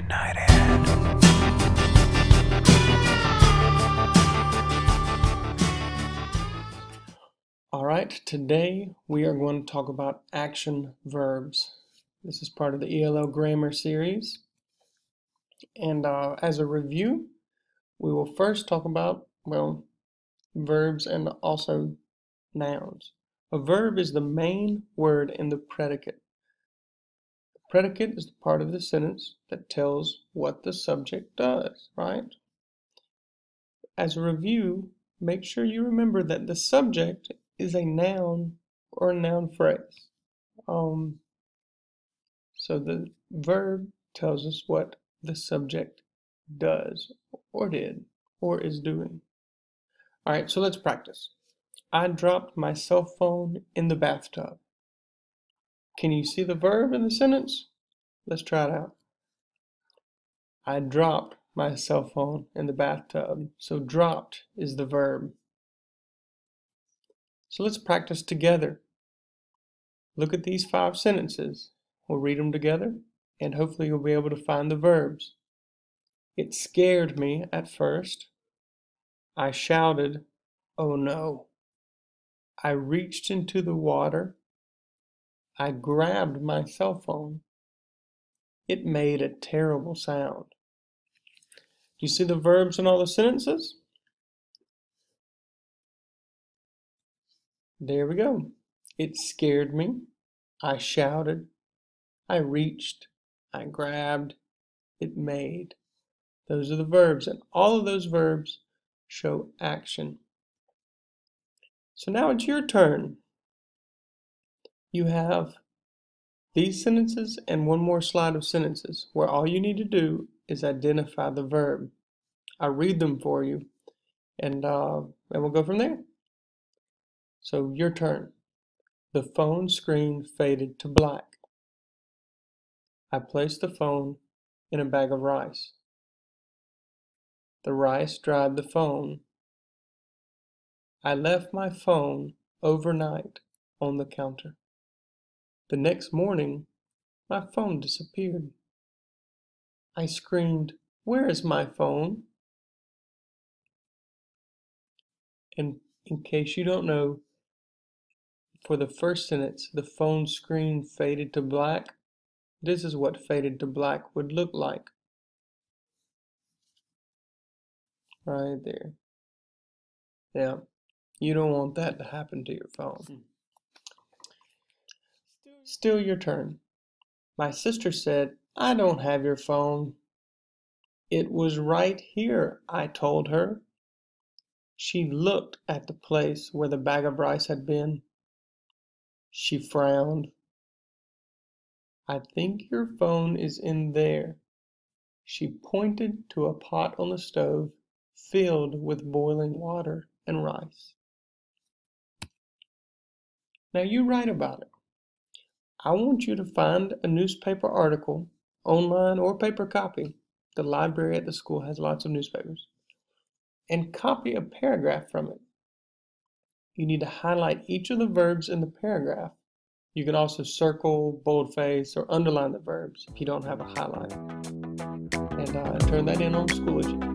night ahead. All right, today we are going to talk about action verbs. This is part of the ELL grammar series. And as a review, we will first talk about, verbs and also nouns. A verb is the main word in the predicate. The predicate is the part of the sentence that tells what the subject does, right? As a review, make sure you remember that the subject is a noun or a noun phrase. So the verb tells us what the subject does or did or is doing. All right, so let's practice. I dropped my cell phone in the bathtub. Can you see the verb in the sentence? Let's try it out. I dropped my cell phone in the bathtub. So dropped is the verb. So let's practice together. Look at these 5 sentences. We'll read them together, and hopefully you'll be able to find the verbs. It scared me at first. I shouted, "Oh no." I reached into the water. I grabbed my cell phone. It made a terrible sound. Do you see the verbs in all the sentences? There we go. It scared me. I shouted. I reached. I grabbed. It made. Those are the verbs, and all of those verbs show action. So now it's your turn. You have these sentences and one more slide of sentences where all you need to do is identify the verb. I'll read them for you, and we'll go from there. So your turn. The phone screen faded to black. I placed the phone in a bag of rice. The rice dried the phone. I left my phone overnight on the counter. The next morning, my phone disappeared. I screamed, "Where is my phone?" And in case you don't know, for the first sentence, the phone screen faded to black. This is what faded to black would look like. Right there. Yeah, you don't want that to happen to your phone. Still your turn. My sister said, "I don't have your phone." "It was right here," I told her. She looked at the place where the bag of rice had been. She frowned. "I think your phone is in there." She pointed to a pot on the stove filled with boiling water and rice. Now you write about it. I want you to find a newspaper article, online or paper copy. The library at the school has lots of newspapers. And copy a paragraph from it. You need to highlight each of the verbs in the paragraph. You can also circle, boldface, or underline the verbs if you don't have a highlight. And turn that in on Schoology.